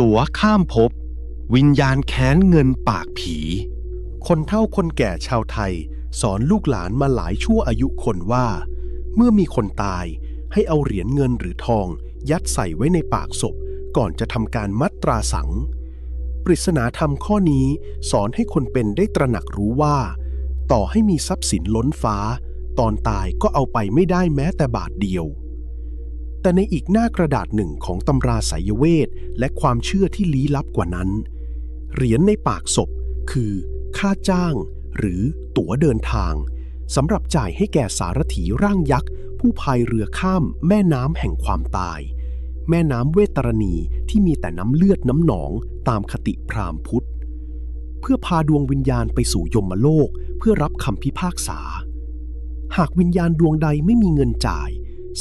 ตั๋วข้ามภพวิญญาณแค้นเงินปากผีคนเฒ่าคนแก่ชาวไทยสอนลูกหลานมาหลายชั่วอายุคนว่าเมื่อมีคนตายให้เอาเหรียญเงินหรือทองยัดใส่ไว้ในปากศพก่อนจะทำการมัดตราสังปริศนาธรรมข้อนี้สอนให้คนเป็นได้ตระหนักรู้ว่าต่อให้มีทรัพย์สินล้นฟ้าตอนตายก็เอาไปไม่ได้แม้แต่บาทเดียวแต่ในอีกหน้ากระดาษหนึ่งของตำราไสยเวทและความเชื่อที่ลี้ลับกว่านั้นเหรียญในปากศพคือค่าจ้างหรือตั๋วเดินทางสำหรับจ่ายให้แก่สารถีร่างยักษ์ผู้พายเรือข้ามแม่น้ำแห่งความตายแม่น้ำเวตรณีที่มีแต่น้ำเลือดน้ำหนองตามคติพราหมณ์พุทธเพื่อพาดวงวิญญาณไปสู่ยมโลกเพื่อรับคำพิพากษาหากวิญญาณดวงใดไม่มีเงินจ่าย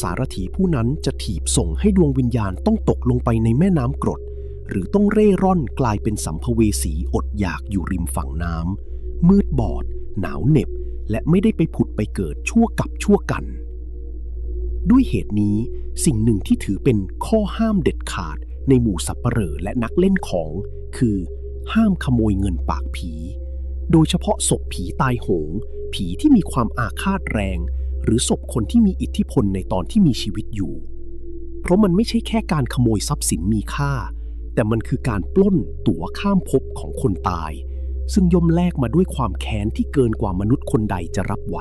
สารถีผู้นั้นจะถีบส่งให้ดวงวิญญาณต้องตกลงไปในแม่น้ำกรดหรือต้องเร่ร่อนกลายเป็นสัมภเวสีอดอยากอยู่ริมฝั่งน้ำมืดบอดหนาวเหน็บและไม่ได้ไปผุดไปเกิดชั่วกับชั่วกันด้วยเหตุนี้สิ่งหนึ่งที่ถือเป็นข้อห้ามเด็ดขาดในหมู่สัปเหร่อและนักเล่นของคือห้ามขโมยเงินปากผีโดยเฉพาะศพผีตายโหงผีที่มีความอาฆาตแรงหรือศพคนที่มีอิทธิพลในตอนที่มีชีวิตอยู่เพราะมันไม่ใช่แค่การขโมยทรัพย์สินมีค่าแต่มันคือการปล้นตั๋วข้ามภพของคนตายซึ่งย่อมแลกมาด้วยความแค้นที่เกินกว่ามนุษย์คนใดจะรับไหว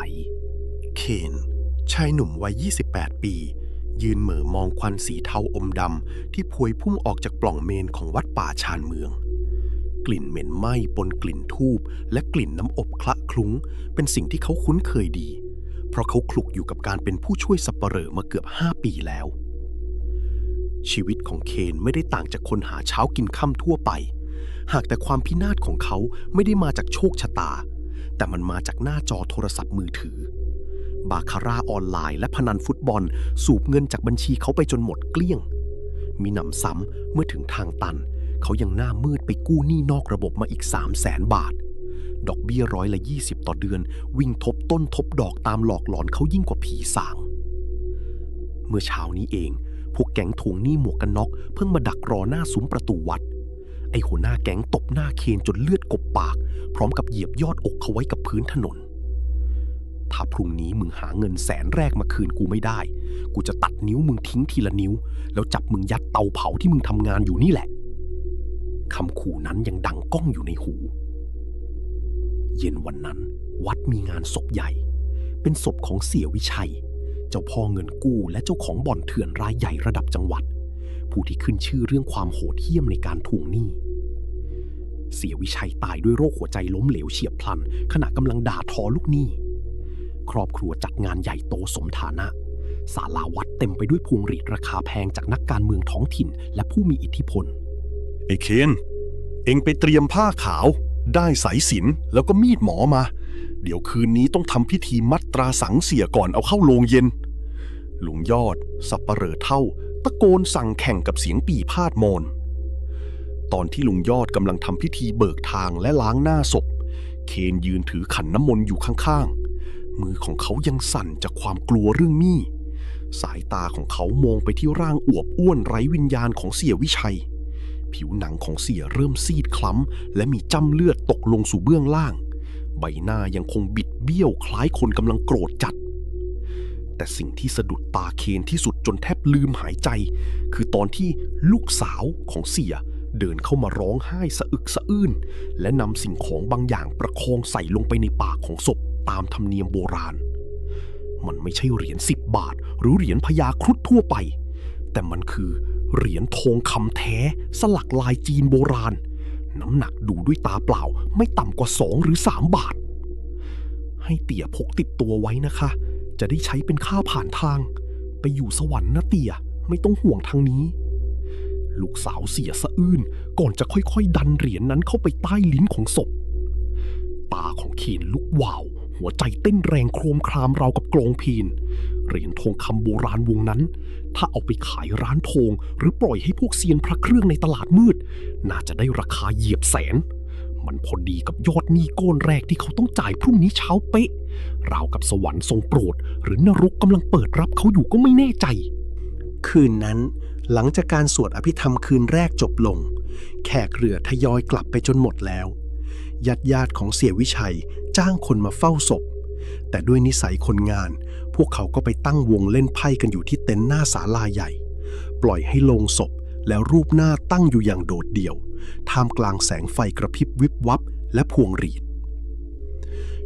เคนชายหนุ่มวัย28ปียืนเหม่อมองควันสีเทาอมดำที่พวยพุ่งออกจากปล่องเมนของวัดป่าชานเมืองกลิ่นเหม็นไหม้ปนกลิ่นธูปและกลิ่นน้ำอบคละคลุ้งเป็นสิ่งที่เขาคุ้นเคยดีเพราะเขาคลุกอยู่กับการเป็นผู้ช่วยสัปเหร่อมาเกือบ5 ปีแล้วชีวิตของเคนไม่ได้ต่างจากคนหาเช้ากินค่ำทั่วไปหากแต่ความพินาศของเขาไม่ได้มาจากโชคชะตาแต่มันมาจากหน้าจอโทรศัพท์มือถือบาคาร่าออนไลน์และพนันฟุตบอลสูบเงินจากบัญชีเขาไปจนหมดเกลี้ยงมีหนำซ้ำเมื่อถึงทางตันเขายังหน้ามืดไปกู้หนี้นอกระบบมาอีก300,000 บาทดอกเบี้ย20%ต่อเดือนวิ่งทบต้นทบดอกตามหลอกหลอนเขายิ่งกว่าผีสางเมื่อเช้านี้เองพวกแก๊งทวงหนี้หมวกกันน็อกเพิ่งมาดักรอหน้าซุ้มประตูวัดไอ้หัวหน้าแก๊งตบหน้าเคนจนเลือดกบปากพร้อมกับเหยียบยอดอกเขาไว้กับพื้นถนนถ้าพรุ่งนี้มึงหาเงิน100,000แรกมาคืนกูไม่ได้กูจะตัดนิ้วมึงทิ้งทีละนิ้วแล้วจับมึงยัดเตาเผาที่มึงทำงานอยู่นี่แหละคำขู่นั้นยังดังก้องอยู่ในหูเย็นวันนั้นวัดมีงานศพใหญ่เป็นศพของเสียวิชัยเจ้าพ่อเงินกู้และเจ้าของบ่อนเถื่อนรายใหญ่ระดับจังหวัดผู้ที่ขึ้นชื่อเรื่องความโหดเหี้ยมในการทวงหนี้เสียวิชัยตายด้วยโรคหัวใจล้มเหลวเฉียบพลันขณะกำลังด่าทอลูกหนี้ครอบครัวจัดงานใหญ่โตสมฐานะศาลาวัดเต็มไปด้วยพวงหรีดราคาแพงจากนักการเมืองท้องถิ่นและผู้มีอิทธิพลไอ้เคนเอ็งไปเตรียมผ้าขาวได้สายสิญจน์แล้วก็มีดหมอมาเดี๋ยวคืนนี้ต้องทำพิธีมัดตราสังเสียก่อนเอาเข้าโรงเย็นลุงยอดสับปะเหร่อเท่าตะโกนสั่งแข่งกับเสียงปี่พาดโมนตอนที่ลุงยอดกำลังทำพิธีเบิกทางและล้างหน้าศพเคนยืนถือขันน้ำมนต์อยู่ข้างๆมือของเขายังสั่นจากความกลัวเรื่องหนี้สายตาของเขามองไปที่ร่างอวบอ้วนไร้วิญญาณของเสียวิชัยผิวหนังของเสียเริ่มซีดคล้ำและมีจ้ำเลือดตกลงสู่เบื้องล่างใบหน้ายังคงบิดเบี้ยวคล้ายคนกำลังโกรธจัดแต่สิ่งที่สะดุดตาเคนที่สุดจนแทบลืมหายใจคือตอนที่ลูกสาวของเสียเดินเข้ามาร้องไห้สะอึกสะอื้นและนำสิ่งของบางอย่างประคองใส่ลงไปในปากของศพตามธรรมเนียมโบราณมันไม่ใช่เหรียญ10 บาทหรือเหรียญพญาครุฑทั่วไปแต่มันคือเหรียญทองคำแท้สลักลายจีนโบราณน้ำหนักดูด้วยตาเปล่าไม่ต่ำกว่า2 หรือ 3 บาทให้เตี่ยพกติดตัวไว้นะคะจะได้ใช้เป็นค่าผ่านทางไปอยู่สวรรค์นะเตี่ยไม่ต้องห่วงทางนี้ลูกสาวเสียสะอื้นก่อนจะค่อยๆดันเหรียญนั้นเข้าไปใต้ลิ้นของศพตาของเคนลุกวาวหัวใจเต้นแรงโครมครามราวกับกลองพีนเหรียญทองคำโบราณวงนั้นถ้าเอาไปขายร้านทองหรือปล่อยให้พวกเซียนพระเครื่องในตลาดมืดน่าจะได้ราคาเหยียบ100,000มันพอดีกับยอดหนี้ก้อนแรกที่เขาต้องจ่ายพรุ่งนี้เช้าเป๊ะราวกับสวรรค์ทรงโปรดหรือนรกกำลังเปิดรับเขาอยู่ก็ไม่แน่ใจคืนนั้นหลังจากการสวดอภิธรรมคืนแรกจบลง แขกเรือทยอยกลับไปจนหมดแล้วญาติของเสียวิชัยจ้างคนมาเฝ้าศพแต่ด้วยนิสัยคนงานพวกเขาก็ไปตั้งวงเล่นไพ่กันอยู่ที่เต็นท์หน้าศาลาใหญ่ปล่อยให้โลงศพแล้วรูปหน้าตั้งอยู่อย่างโดดเดี่ยวท่ามกลางแสงไฟกระพริบวิบวับและพวงหรีด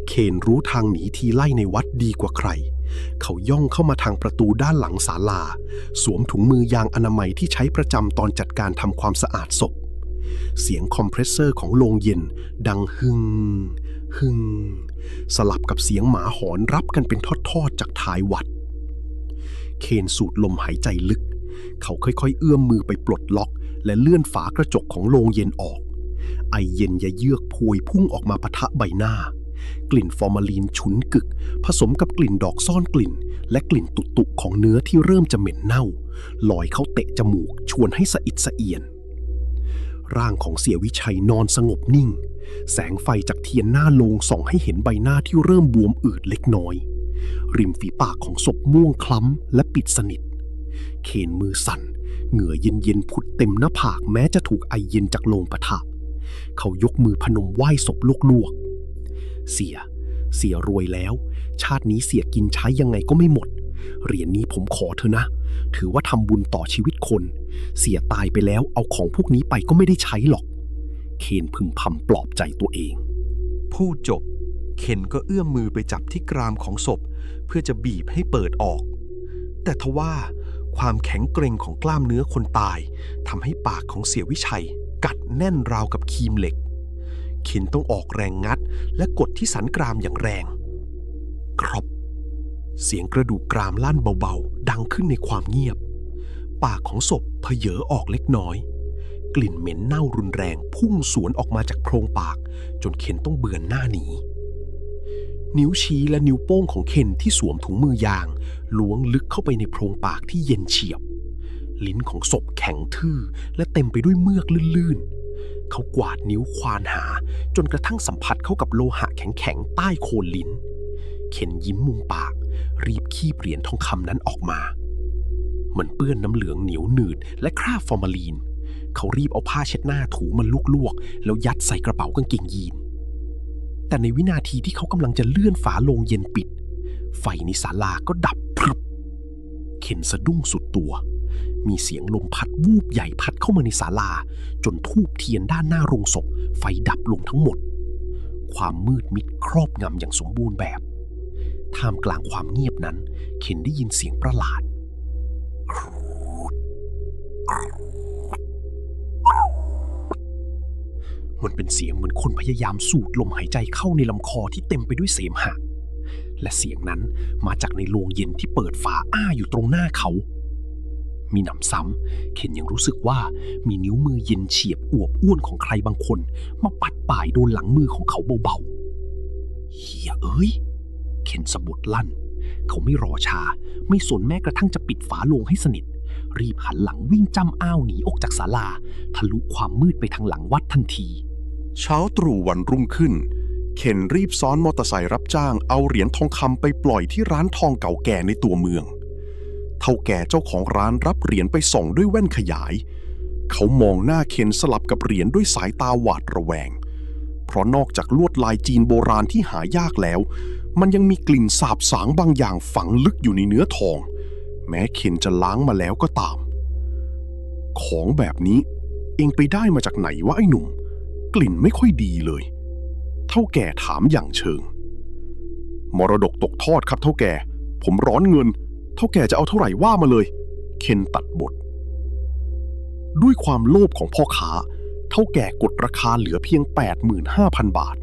เคนรู้ทางหนีทีไล่ในวัดดีกว่าใครเขาย่องเข้ามาทางประตูด้านหลังศาลาสวมถุงมือยางอนามัยที่ใช้ประจำตอนจัดการทำความสะอาดศพเสียงคอมเพรสเซอร์ของโรงเย็นดังฮึ่งฮึ่งสลับกับเสียงหมาหอนรับกันเป็นทอดๆจากท้ายวัดเคนสูดลมหายใจลึกเขาค่อยๆเอื้อมมือไปปลดล็อกและเลื่อนฝากระจกของโรงเย็นออกไอเย็นยะเยือกพวยพุ่งออกมาปะทะใบหน้ากลิ่นฟอร์มาลีนฉุนกึกผสมกับกลิ่นดอกซ่อนกลิ่นและกลิ่นตุๆของเนื้อที่เริ่มจะเหม็นเน่าลอยเข้าเตะจมูกชวนให้สะอิดสะเอียนร่างของเสียวิชัยนอนสงบนิ่งแสงไฟจากเทียนหน้าโลงส่องให้เห็นใบหน้าที่เริ่มบวมอืดเล็กน้อยริมฝีปากของศพม่วงคล้ำและปิดสนิทเคนมือสั่นเหงื่อเย็นๆผุดเต็มหน้าผากแม้จะถูกไอเย็นจากโลงปะทะเขายกมือพนมไหว้ศพลวกๆเสียรวยแล้วชาตินี้เสียกินใช้ยังไงก็ไม่หมดเหรียญนี้ผมขอเธอนะถือว่าทำบุญต่อชีวิตคนเสียตายไปแล้วเอาของพวกนี้ไปก็ไม่ได้ใช้หรอกเคนพึมพำปลอบใจตัวเองพูดจบเคนก็เอื้อมมือไปจับที่กรามของศพเพื่อจะบีบให้เปิดออกแต่ทว่าความแข็งเกร็งของกล้ามเนื้อคนตายทำให้ปากของเสียวิชัยกัดแน่นราวกับครีมเหล็กเคนต้องออกแรงงัดและกดที่สันกรามอย่างแรงกรอบเสียงกระดูกกรามลั่นเบาๆดังขึ้นในความเงียบปากของศพเผยออกเล็กน้อยกลิ่นเหม็นเน่ารุนแรงพุ่งสวนออกมาจากโพรงปากจนเคนต้องเบือนหน้าหนีนิ้วชี้และนิ้วโป้งของเคนที่สวมถุงมือยางล้วงลึกเข้าไปในโพรงปากที่เย็นเฉียบลิ้นของศพแข็งทื่อและเต็มไปด้วยเมือกลื่นๆเขากวาดนิ้วควานหาจนกระทั่งสัมผัสเข้ากับโลหะแข็งๆใต้โคนลิ้นเคนยิ้มมุมปากรีบคีบเหรียญทองคำนั้นออกมามันเปื้อนน้ำเหลืองเหนียวหนืดและคราบฟอร์มาลีนเขารีบเอาผ้าเช็ดหน้าถูมันลวกๆแล้วยัดใส่กระเป๋ากางเกงยีนแต่ในวินาทีที่เขากำลังจะเลื่อนฝาโลงเย็นปิดไฟในศาลาก็ดับพรึบเข็นสะดุ้งสุดตัวมีเสียงลมพัดวูบใหญ่พัดเข้ามาในศาลาจนธูปเทียนด้านหน้าโรงศพไฟดับลงทั้งหมดความมืดมิดครอบงำอย่างสมบูรณ์แบบท่ามกลางความเงียบนั้นเข็นได้ยินเสียงประหลาดมันเป็นเสียงเหมือนคนพยายามสูดลมหายใจเข้าในลำคอที่เต็มไปด้วยเสมหะและเสียงนั้นมาจากในโรงเย็นที่เปิดฝาอ้าอยู่ตรงหน้าเขามีหนำซ้ำเคนยังรู้สึกว่ามีนิ้วมือเย็นเฉียบอวบอ้วนของใครบางคนมาปัดป่ายโดนหลังมือของเขาเบาๆเฮียเอ้ยเคนสะบัดลั่นเขาไม่รอช้าไม่สนแม้กระทั่งจะปิดฝาโลงให้สนิทรีบหันหลังวิ่งจ้ำอ้าวหนีออกจากศาลาทะลุความมืดไปทางหลังวัดทันทีเช้าตรู่วันรุ่งขึ้นเคนรีบซ้อนมอเตอร์ไซค์รับจ้างเอาเหรียญทองคำไปปล่อยที่ร้านทองเก่าแก่ในตัวเมืองเฒ่าแก่เจ้าของร้านรับเหรียญไปส่องด้วยแว่นขยายเขามองหน้าเคนสลับกับเหรียญด้วยสายตาหวาดระแวงเพราะนอกจากลวดลายจีนโบราณที่หายากแล้วมันยังมีกลิ่นสาบสางบางอย่างฝังลึกอยู่ในเนื้อทองแม้เคนจะล้างมาแล้วก็ตามของแบบนี้เองไปได้มาจากไหนวะไอ้หนุ่มกลิ่นไม่ค่อยดีเลยเฒ่าแก่ถามอย่างเชิงมรดกตกทอดครับเฒ่าแก่ผมร้อนเงินเฒ่าแก่จะเอาเท่าไหร่ว่ามาเลยเคนตัดบทด้วยความโลภของพ่อค้าเฒ่าแก่กดราคาเหลือเพียง 85,000 บาท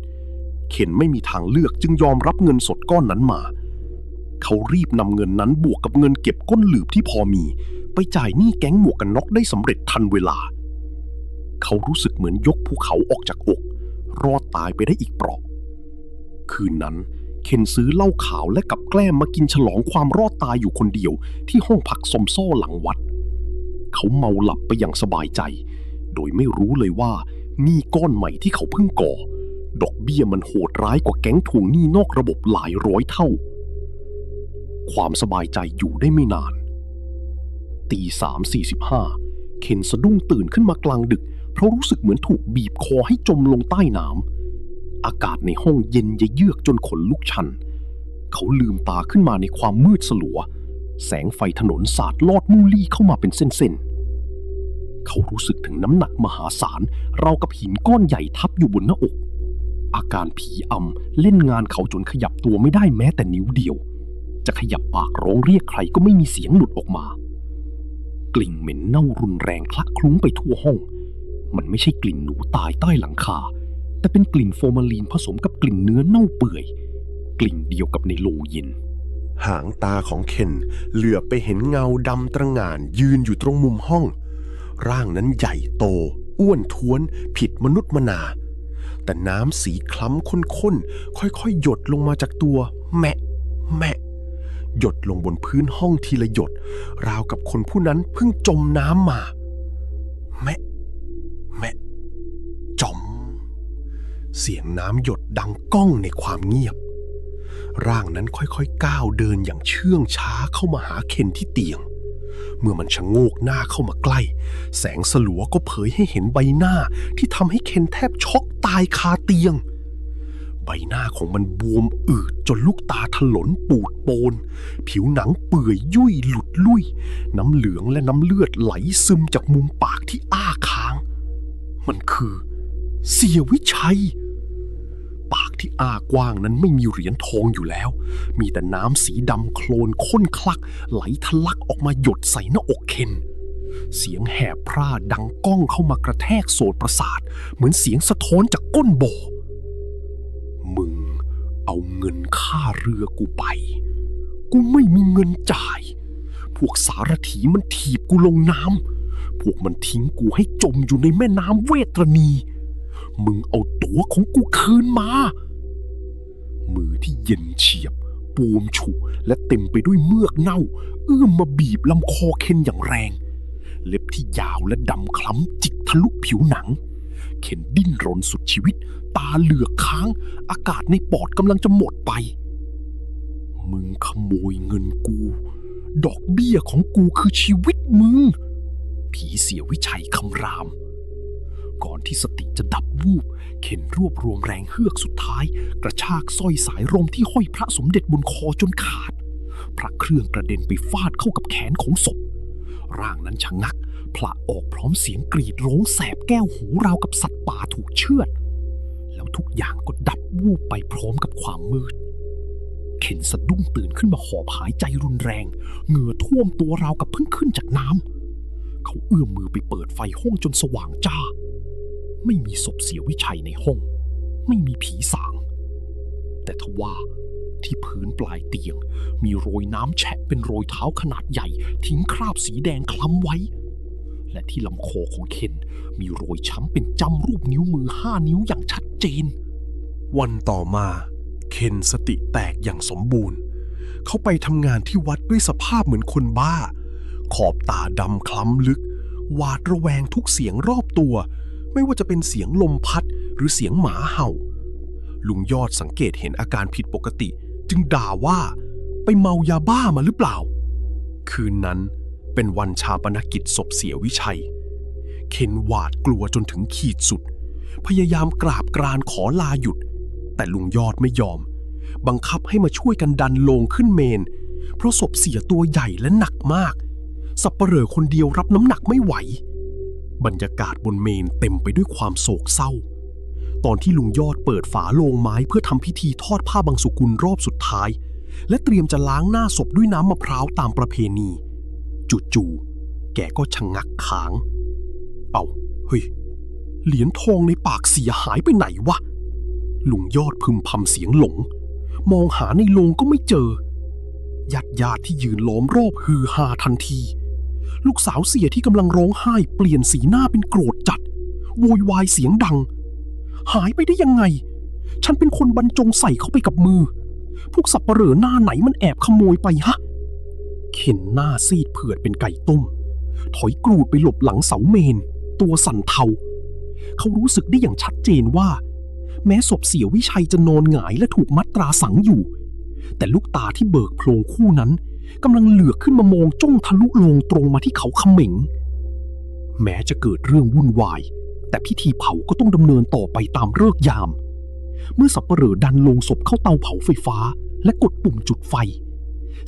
เคนไม่มีทางเลือกจึงยอมรับเงินสดก้อนนั้นมาเขารีบนำเงินนั้นบวกกับเงินเก็บก้นหลืบที่พอมีไปจ่ายหนี้แก๊งหมวกกันน็อกได้สำเร็จทันเวลาเขารู้สึกเหมือนยกภูเขาออกจากอกรอดตายไปได้อีกเปราะคืนนั้นเคนซื้อเหล้าขาวและกับแกล้มมากินฉลองความรอดตายอยู่คนเดียวที่ห้องพักซอมซ่อหลังวัดเขาเมาหลับไปอย่างสบายใจโดยไม่รู้เลยว่าหนี้ก้อนใหม่ที่เขาเพิ่งก่อดอกเบี้ยมันโหดร้ายกว่าแก๊งทวงหนี้นอกระบบหลายร้อยเท่าความสบายใจอยู่ได้ไม่นาน 3:45 เคนสะดุ้งตื่นขึ้นมากลางดึกเพ ราะรู้สึกเหมือนถูกบีบคอให้จมลงใต้น้ำอากาศในห้องเย็นเยือกจนขนลุกชันเขาลืมตาขึ้นมาในความมืดสลัวแสงไฟถนนสาดลอดมู่ลี่เข้ามาเป็นเส้นๆเขารู้สึกถึงน้ำหนักมหาศาลราวกับหินก้อนใหญ่ทับอยู่บนหน้าอกอาการผีอำเล่นงานเขาจนขยับตัวไม่ได้แม้แต่นิ้วเดียวจะขยับปากร้องเรียกใครก็ไม่มีเสียงหลุดออกมากลิ่นเหม็นเน่ารุนแรงคละคลุ้งไปทั่วห้องมันไม่ใช่กลิ่นหนูตายใต้หลังคาแต่เป็นกลิ่นโฟร์มาลีนผสมกับกลิ่นเนื้อเน่าเปื่อยกลิ่นเดียวกับในโรงเย็นหางตาของเคนเหลือบไปเห็นเงาดำตระหง่านยืนอยู่ตรงมุมห้องร่างนั้นใหญ่โตอ้วนท้วนผิดมนุษย์มนาแต่น้ำสีคล้ำข้นๆค่อยๆหยดลงมาจากตัวแมะแมะหยดลงบนพื้นห้องทีละหยดราวกับคนผู้นั้นเพิ่งจมน้ำมาแมะแมะจมเสียงน้ำหยดดังก้องในความเงียบร่างนั้นค่อยๆก้าวเดินอย่างเชื่องช้าเข้ามาหาเคนที่เตียงเมื่อมันชะโงกหน้าเข้ามาใกล้แสงสลัวก็เผยให้เห็นใบหน้าที่ทำให้เคนแทบช็อกตายคาเตียงใบหน้าของมันบวมอืดจนลูกตาถลนปูดโปนผิวหนังเปื่อยยุ่ยหลุดลุ่ยน้ำเหลืองและน้ำเลือดไหลซึมจากมุมปากที่อ้าค้างมันคือเสียวิชัยปากที่อ้ากว้างนั้นไม่มีเหรียญทองอยู่แล้วมีแต่น้ำสีดำโคลนข้นคลักไหลทะลักออกมาหยดใส่หน้าอกเคนเสียงแหบพร่าดังก้องเข้ามากระแทกโสตประสาทเหมือนเสียงสะท้อนจากก้นบ่อมึงเอาเงินค่าเรือกูไปกูไม่มีเงินจ่ายพวกสารถีมันถีบกูลงน้ำพวกมันทิ้งกูให้จมอยู่ในแม่น้ำเวตรณีมึงเอาตั๋วของกูคืนมามือที่เย็นเฉียบบวมฉุและเต็มไปด้วยเมือกเน่าเอื้อมมาบีบลำคอเคนอย่างแรงเล็บที่ยาวและดำคล้ำจิกทะลุผิวหนังเคนดิ้นรนสุดชีวิตตาเหลือกค้างอากาศในปอดกำลังจะหมดไปมึงขโมยเงินกูดอกเบี้ยของกูคือชีวิตมึงผีเสียวิชัยคำรามก่อนที่สติจะดับวูบเข็นรวบรวมแรงเฮือกสุดท้ายกระชากสร้อยสายรมที่ห้อยพระสมเด็จบนคอจนขาดพระเครื่องกระเด็นไปฟาดเข้ากับแขนของศพร่างนั้นชะงักพละออกพร้อมเสียงกรีดร้องแสบแก้วหูราวกับสัตว์ป่าถูกเชือดแล้วทุกอย่างก็ดับวูบไปพร้อมกับความมืดเข็นสะดุ้งตื่นขึ้นมาหอบหายใจรุนแรงเหงื่อท่วมตัวราวกับเพิ่งขึ้นจากน้ำเขาเอื้อมมือไปเปิดไฟห้องจนสว่างจ้าไม่มีศพเสียวิชัยในห้องไม่มีผีสางแต่ทว่าที่พื้นปลายเตียงมีรอยน้ำแฉะเป็นรอยเท้าขนาดใหญ่ทิ้งคราบสีแดงคล้ำไว้และที่ลำคอของเคนมีรอยช้ำเป็นจำรูปนิ้วมือ5 นิ้วอย่างชัดเจนวันต่อมาเคนสติแตกอย่างสมบูรณ์เขาไปทำงานที่วัดด้วยสภาพเหมือนคนบ้าขอบตาดำคล้ำลึกหวาดระแวงทุกเสียงรอบตัวไม่ว่าจะเป็นเสียงลมพัดหรือเสียงหมาเห่าลุงยอดสังเกตเห็นอาการผิดปกติจึงด่าว่าไปเมายาบ้ามาหรือเปล่าคืนนั้นเป็นวันชาปนกิจศพเสียวิชัยเคนหวาดกลัวจนถึงขีดสุดพยายามกราบกรานขอลาหยุดแต่ลุงยอดไม่ยอมบังคับให้มาช่วยกันดันโลงขึ้นเมนเพราะศพเสียตัวใหญ่และหนักมากสับปเหร่อคนเดียวรับน้ำหนักไม่ไหวบรรยากาศบนเมนเต็มไปด้วยความโศกเศร้าตอนที่ลุงยอดเปิดฝาโลงไม้เพื่อทำพิธีทอดผ้าบังสุกุลรอบสุดท้ายและเตรียมจะล้างหน้าศพด้วยน้ำมะพร้าวตามประเพณีจู่ๆแกก็ชะงักค้างเฮ้ยเหรียญทองในปากเสียหายไปไหนวะลุงยอดพึมพำเสียงหลงมองหาในโลงก็ไม่เจอญาติที่ยืนล้อมรอบฮือฮาทันทีลูกสาวเสียที่กำลังร้องไห้เปลี่ยนสีหน้าเป็นโกรธจัดโวยวายเสียงดังหายไปได้ยังไงฉันเป็นคนบรรจงใส่เข้าไปกับมือพวกสับปเหร่อหน้าไหนมันแอบขโมยไปฮะเข็นหน้าซีดเผือดเป็นไก่ต้มถอยกรูดไปหลบหลังเสาเมนตัวสั่นเทาเขารู้สึกได้อย่างชัดเจนว่าแม้ศพเสียวิชัยจะนอนหงายและถูกมัดตราสังอยู่แต่ลูกตาที่เบิกโพลงคู่นั้นกำลังเหลือกขึ้นมามองจ้องทะลุโลงตรงมาที่เขาเขม็งแม้จะเกิดเรื่องวุ่นวาย แต่พิธีเผาก็ต้องดำเนินต่อไปตามฤกษ์ยาม เมื่อสับปเหร่อดันโลงศพเข้าเตาเผาไฟฟ้าและกดปุ่มจุดไฟ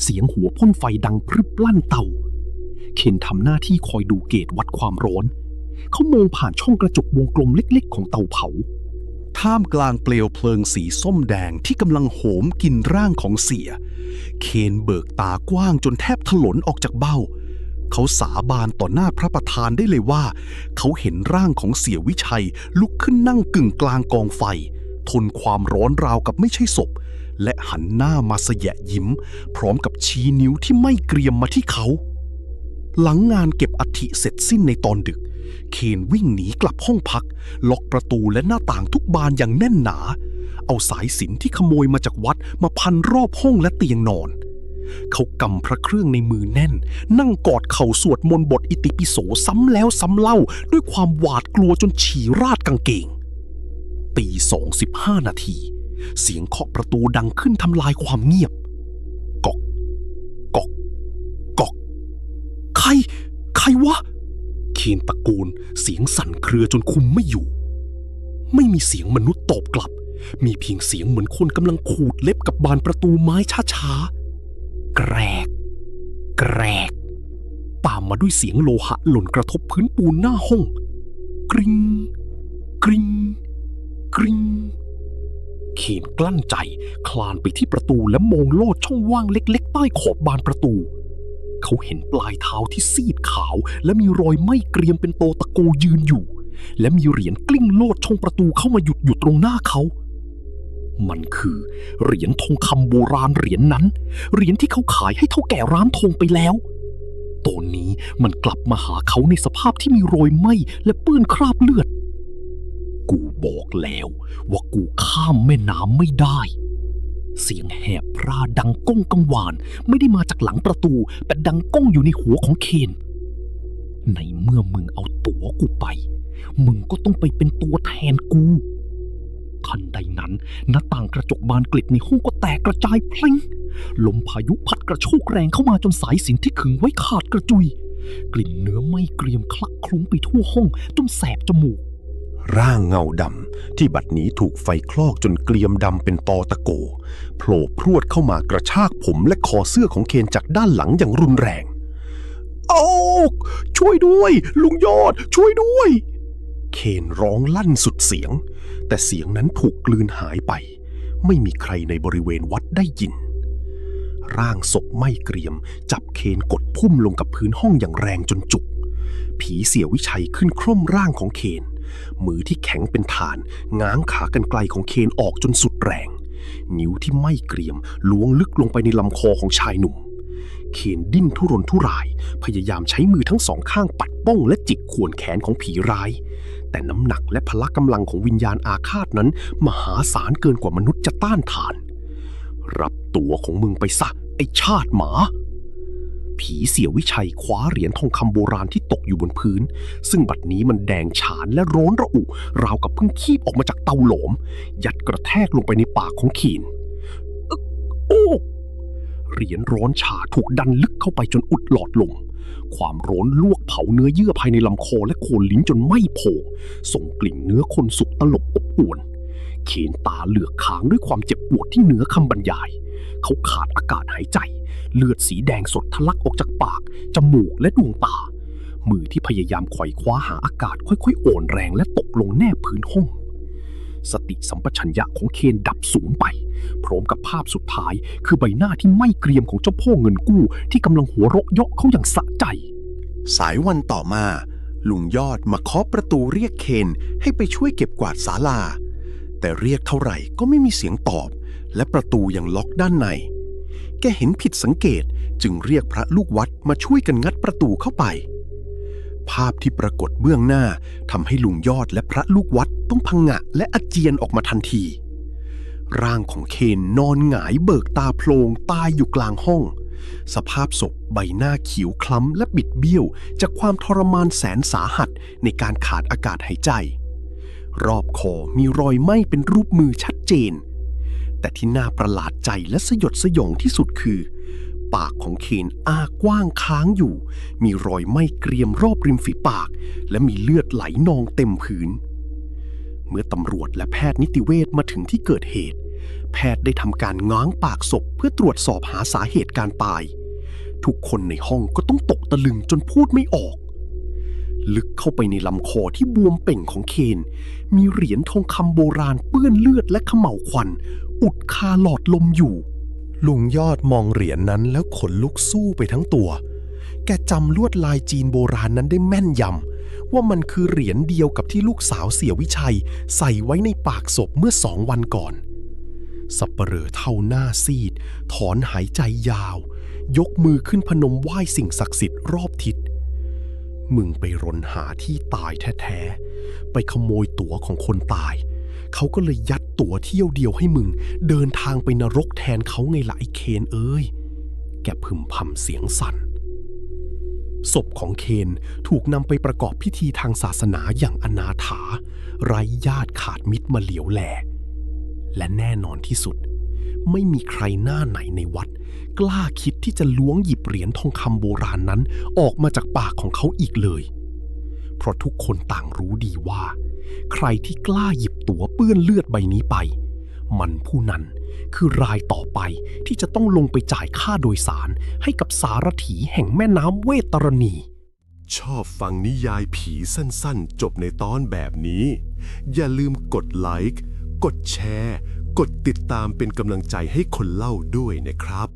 เสียงหัวพ่นไฟดังพรึบลั่นเตาเคนทำหน้าที่คอยดูเกจวัดความร้อนเขามองผ่านช่องกระจกวงกลมเล็กๆของเตาเผาท่ามกลางเปลวเพลิงสีส้มแดงที่กำลังโหมกินร่างของเสียเคนเบิกตากว้างจนแทบถลนออกจากเบ้าเขาสาบานต่อหน้าพระประธานได้เลยว่าเขาเห็นร่างของเสียวิชัยลุกขึ้นนั่งกึ่งกลางกองไฟทนความร้อนราวกับไม่ใช่ศพและหันหน้ามาแสยะยิ้มพร้อมกับชี้นิ้วที่ไม่เกรียมมาที่เขาหลังงานเก็บอัฐิเสร็จสิ้นในตอนดึกเคนวิ่งหนีกลับห้องพักล็อกประตูและหน้าต่างทุกบานอย่างแน่นหนาเอาสายสิญจน์ที่ขโมยมาจากวัดมาพันรอบห้องและเตียงนอนเขากำพระเครื่องในมือแน่นนั่งกอดเข่าสวดมนต์บทอิติปิโสซ้ำแล้วซ้ำเล่าด้วยความหวาดกลัวจนฉี่ราดกางเกงตี 2:15 นาทีเสียงเคาะประตูดังขึ้นทำลายความเงียบก๊อกก๊อกก๊อกใครวะเคนตะโกนเสียงสั่นเครือจนคุมไม่อยู่ไม่มีเสียงมนุษย์ตอบกลับมีเพียงเสียงเหมือนคนกำลังขูดเล็บกับบานประตูไม้ช้าๆแกรกแกรกตามมาด้วยเสียงโลหะหล่นกระทบพื้นปูนหน้าห้องกริงกริงกริงเคนกลั้นใจคลานไปที่ประตูและมองลอดช่องว่างเล็กๆใต้ขอบบานประตูเขาเห็นปลายเท้าที่ซีดขาวและมีรอยไหม้เกรียมเป็นโตตะโกยืนอยู่และมีเหรียญกลิ้งโลดช่องประตูเข้ามาหยุดอยู่ตรงหน้าเขามันคือเหรียญทองคำโบราณเหรียญนั้นเหรียญที่เขาขายให้เท่าแก่ร้านทองไปแล้วตอนนี้มันกลับมาหาเขาในสภาพที่มีรอยไหม้และเปื้อนคราบเลือดกูบอกแล้วว่ากูข้ามแม่น้ำไม่ได้เสียงแหบพร่าดังก้องกังวานไม่ได้มาจากหลังประตูแต่ดังก้องอยู่ในหัวของเคนในเมื่อมึงเอาตั๋วกูไปมึงก็ต้องไปเป็นตัวแทนกูทันใดนั้นหน้าต่างกระจกบานเกล็ดในห้องก็แตกกระจายพลิ้งลมพายุพัดกระโชกแรงเข้ามาจนสายสิญจน์ที่ขึงไว้ขาดกระจุยกลิ่นเนื้อไหม้เกรียมคลักคลุ้งไปทั่วห้องจนแสบจมูกร่างเงาดำที่บัดนี้ถูกไฟคลอกจนเกรียมดำเป็นตอตะโกโผล่พรวดเข้ามากระชากผมและคอเสื้อของเคนจากด้านหลังอย่างรุนแรงโอ้ช่วยด้วยลุงยอดช่วยด้วยเคนร้องลั่นสุดเสียงแต่เสียงนั้นถูกกลืนหายไปไม่มีใครในบริเวณวัดได้ยินร่างศพไหม้เกรียมจับเคนกดพุ่มลงกับพื้นห้องอย่างแรงจนจุกผีเสี่ยวิชัยขึ้นคร่อมร่างของเคนมือที่แข็งเป็นถ่านง้างขากรรไกรของเคนออกจนสุดแรงนิ้วที่ไหม้เกรียมล้วงลึกลงไปในลำคอของชายหนุ่มเคนดิ้นทุรนทุรายพยายามใช้มือทั้งสองข้างปัดป้องและจิกข่วนแขนของผีร้ายแต่น้ำหนักและพละกำลังของวิญญาณอาฆาตนั้นมหาศาลเกินกว่ามนุษย์จะต้านทานรับตัวของมึงไปซะไอ้ชาติหมาผีเสี่ยวิชัยคว้าเหรียญทองคำโบราณที่ตกอยู่บนพื้นซึ่งบัดนี้มันแดงฉานและร้อนระอุราวกับเพิ่งคีบออกมาจากเตาหลอมยัดกระแทกลงไปในปากของเคนโอ้เหรียญร้อนฉาถูกดันลึกเข้าไปจนอุดหลอดลมความร้อนลวกเผาเนื้อเยื่อภายในลำคอและโคนลิ้นจนไหม้โผงส่งกลิ่นเนื้อคนสุกตลบอบอวนเคนตาเหลือกค้างด้วยความเจ็บปวดที่เหนือคำบรรยายเขาขาดอากาศหายใจเลือดสีแดงสดทะลักออกจากปากจมูกและดวงตามือที่พยายามไขว่คว้าหาอากาศค่อยๆโอนแรงและตกลงแนบพื้นห้องสติสัมปชัญญะของเคนดับสูญไปพร้อมกับภาพสุดท้ายคือใบหน้าที่ไหม้เกรียมของเจ้าพ่อเงินกู้ที่กำลังหัวเราะเยาะเขาอย่างสะใจสายวันต่อมาลุงยอดมาเคาะประตูเรียกเคนให้ไปช่วยเก็บกวาดศาลาแต่เรียกเท่าไหร่ก็ไม่มีเสียงตอบและประตูยังล็อกด้านในแกเห็นผิดสังเกตจึงเรียกพระลูกวัดมาช่วยกันงัดประตูเข้าไปภาพที่ปรากฏเบื้องหน้าทำให้ลุงยอดและพระลูกวัดต้องพังงะและอาเจียนออกมาทันทีร่างของเคนนอนหงายเบิกตาโพลงตายอยู่กลางห้องสภาพศพใบหน้าเขียวคล้ำและบิดเบี้ยวจากความทรมานแสนสาหัสในการขาดอากาศหายใจรอบคอมีรอยไหม้เป็นรูปมือชัดเจนแต่ที่น่าประหลาดใจและสยดสยองที่สุดคือ ปากของเคนอ้ากว้างค้างอยู่มีรอยไหม้เกรียมรอบริมฝีปากและมีเลือดไหลนองเต็มพื้นเมื่อตำรวจและแพทย์นิติเวชมาถึงที่เกิดเหตุแพทย์ได้ทำการง้างปากศพเพื่อตรวจสอบหาสาเหตุการตายทุกคนในห้องก็ต้องตกตะลึงจนพูดไม่ออกลึกเข้าไปในลำคอที่บวมเป่งของเคนมีเหรียญทองคำโบราณเปื้อนเลือดและเขม่าวควันอุดคาหลอดลมอยู่ลุงยอดมองเหรียญนั้นแล้วขนลุกสู้ไปทั้งตัวแกจำลวดลายจีนโบราณนั้นได้แม่นยำว่ามันคือเหรียญเดียวกับที่ลูกสาวเสี่ยวิชัยใส่ไว้ในปากศพเมื่อ2 วันก่อนสับปะเหร่อเท่าหน้าซีดถอนหายใจยาวยกมือขึ้นพนมไหว้สิ่งศักดิ์สิทธิ์รอบทิศมึงไปรนหาที่ตายแท้ๆไปขโมยตั๋วของคนตายเขาก็เลยยัดตั๋วเที่ยวเดียวให้มึงเดินทางไปนรกแทนเขาไงล่ะไอ้เคนเอ้ยแกพึมพำเสียงสั่นศพของเคนถูกนำไปประกอบพิธีทางศาสนาอย่างอนาถาไร้ญาติขาดมิตรมาเหลียวแลและแน่นอนที่สุดไม่มีใครหน้าไหนในวัดกล้าคิดที่จะล้วงหยิบเหรียญทองคำโบราณนั้นออกมาจากปากของเขาอีกเลยเพราะทุกคนต่างรู้ดีว่าใครที่กล้าหยิบตั๋วเปื้อนเลือดใบนี้ไปมันผู้นั้นคือรายต่อไปที่จะต้องลงไปจ่ายค่าโดยสารให้กับสารถีแห่งแม่น้ำเวตรณีชอบฟังนิยายผีสั้นๆจบในตอนแบบนี้อย่าลืมกดไลค์กดแชร์กดติดตามเป็นกำลังใจให้คนเล่าด้วยนะครับ